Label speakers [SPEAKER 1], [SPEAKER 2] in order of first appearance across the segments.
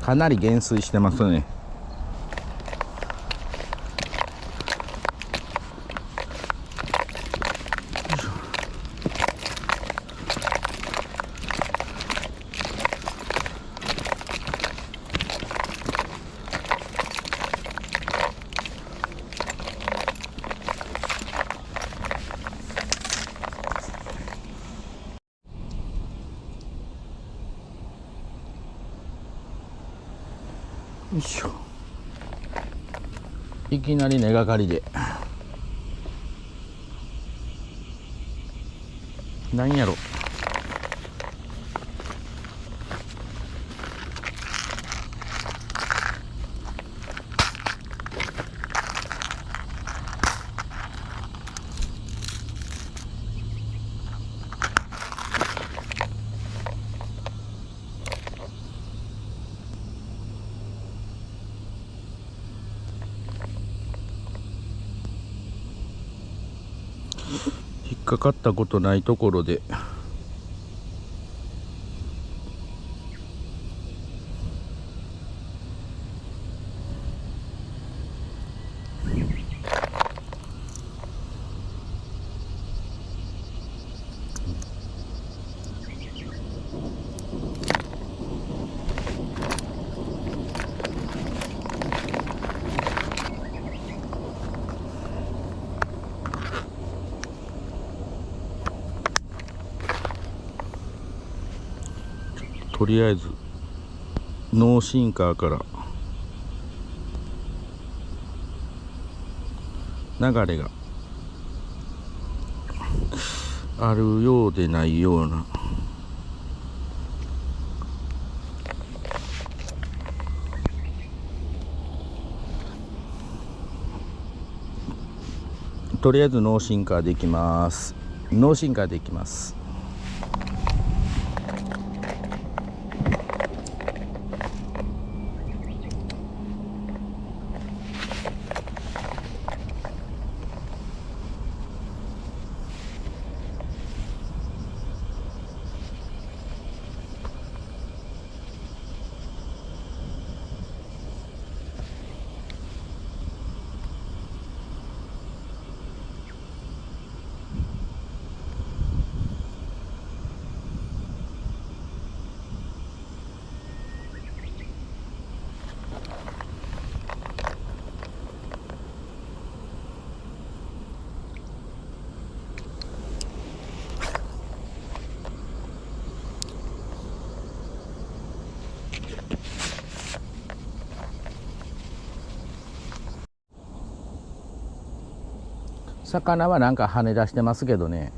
[SPEAKER 1] かなり減衰してますね。よいしょ。いきなり根がかりでなんやろ。引っかかったことないところでとりあえずノーシンカーから流れがあるようでないような。とりあえずノーシンカーでいきます。ノーシンカーでいきます。魚はなんか跳ね出してますけどね。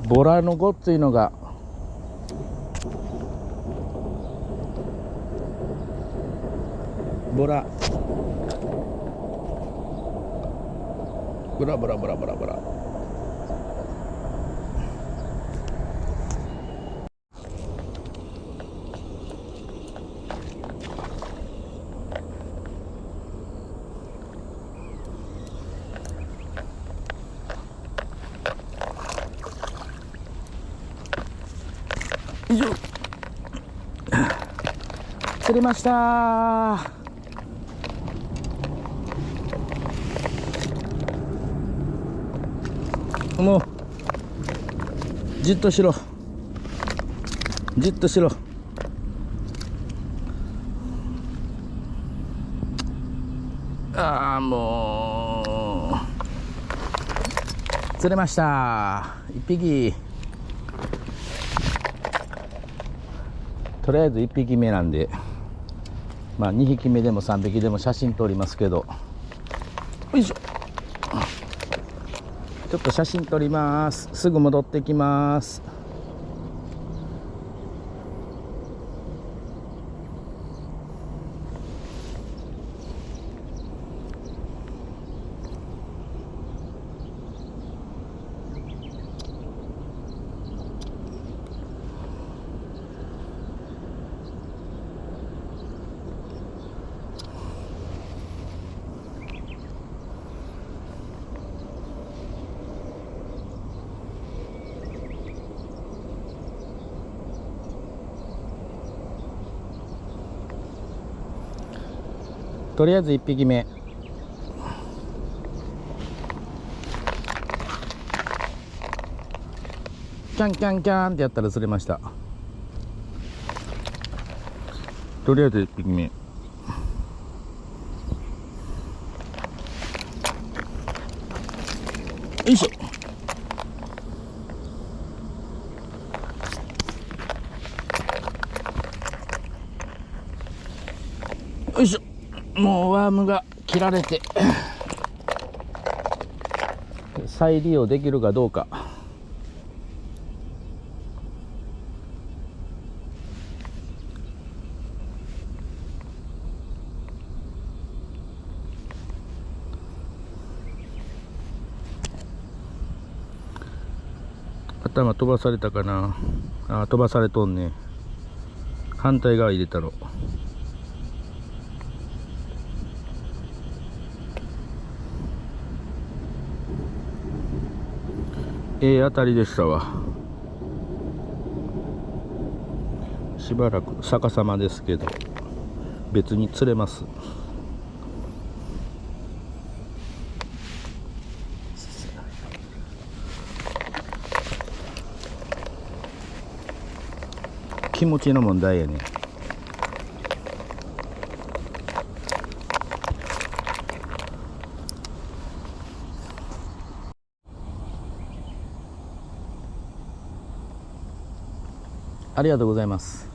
[SPEAKER 1] ボラのごっついのがボラブラブラブラブラブラ。以上釣れました。もうじっとしろ、じっとしろ。ああ、もう釣れました。1匹。とりあえず1匹目なんで、まあ2匹目でも3匹でも写真撮りますけど、よいしょ。ちょっと写真撮ります。すぐ戻ってきます。とりあえず1匹目。キャンキャンキャンってやったら釣れました。とりあえず1匹目。よいしょ。よいしょ。もうワームが切られて再利用できるかどうか。頭飛ばされたかな。あ、飛ばされとんね。反対側入れたろ。当たりでしたわ。しばらく逆さまですけど別に釣れます。気持ちの問題やね。ありがとうございます。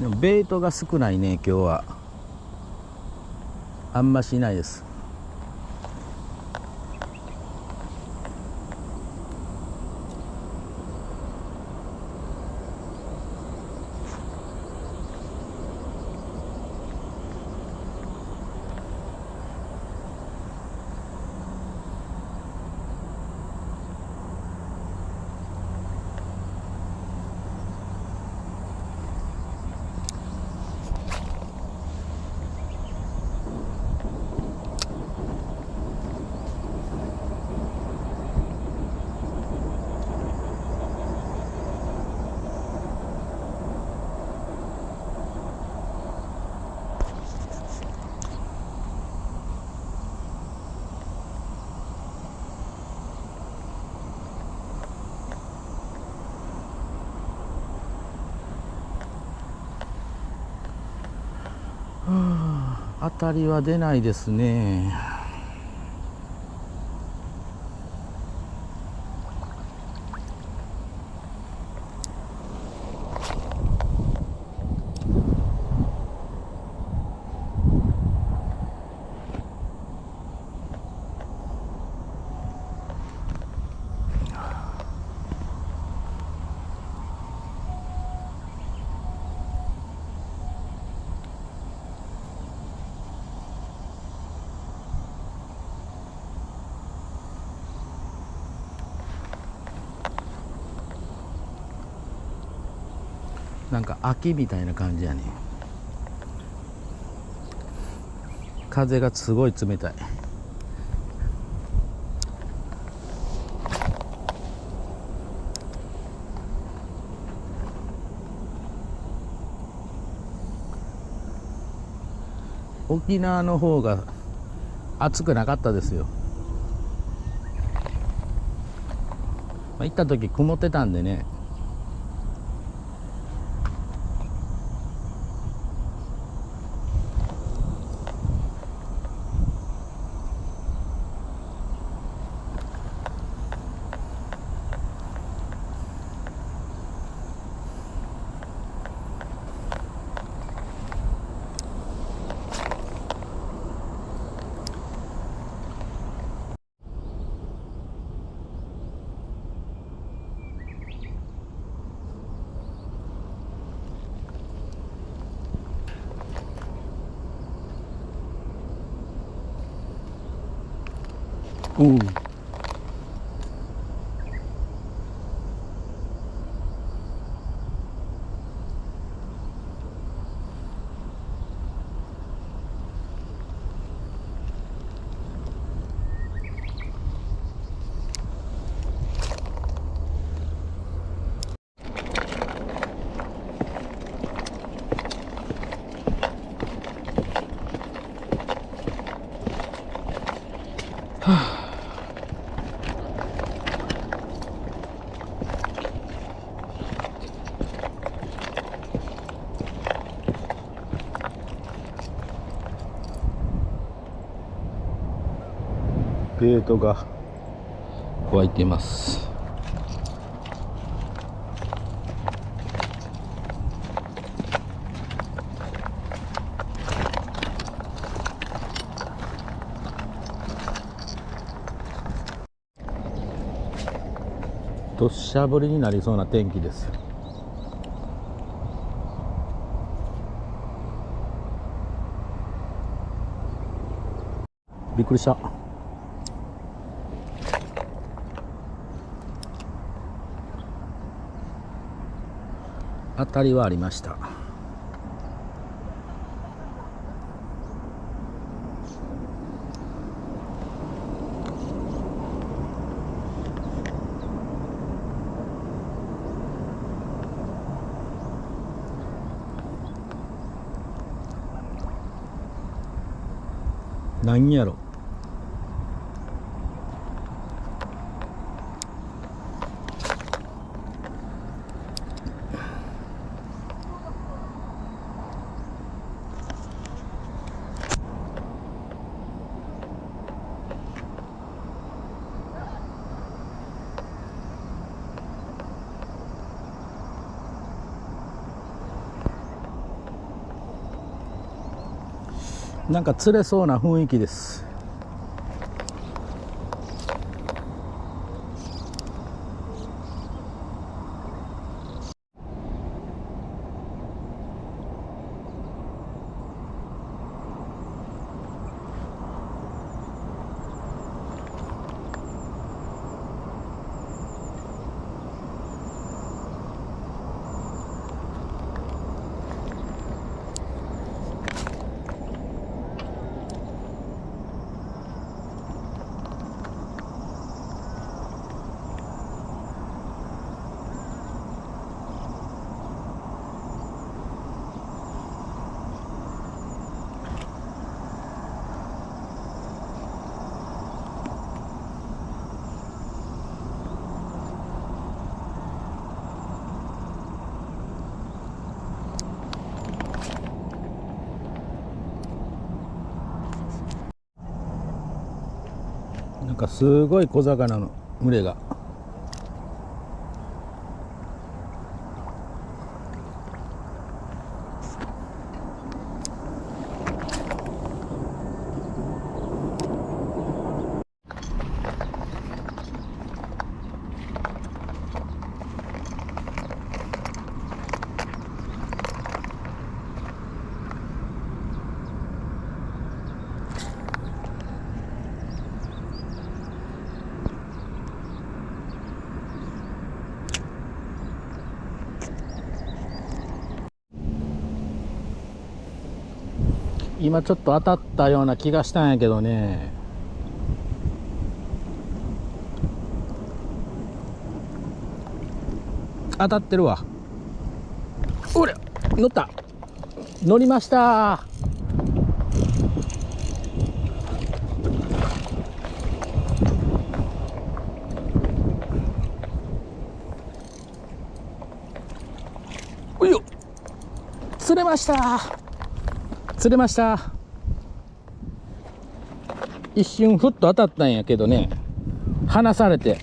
[SPEAKER 1] でもベイトが少ないね、今日は。あんましないです。当たりは出ないですね。なんか秋みたいな感じやね。風がすごい冷たい。沖縄の方が暑くなかったですよ。行った時曇ってたんでね。うん。ゲートが開いています。土砂降りになりそうな天気です。びっくりした。当たりはありました。何やろ。なんか釣れそうな雰囲気です。なんかすごい小魚の群れが。今ちょっと当たったような気がしたんやけどね。当たってるわ。おりゃ、乗った。乗りました。釣れました。釣れました。一瞬ふっと当たったんやけどね、離されて、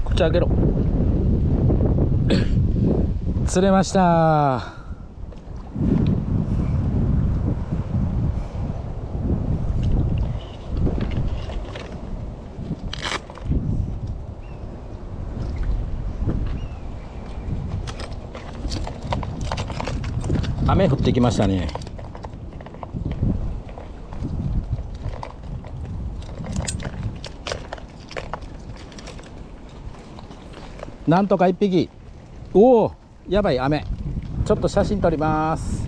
[SPEAKER 1] 口開けろ。釣れました。雨降ってきましたね。なんとか一匹。おお、やばい雨。ちょっと写真撮ります。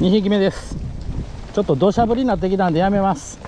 [SPEAKER 1] 2匹目です。ちょっと土砂降りになってきたんでやめます。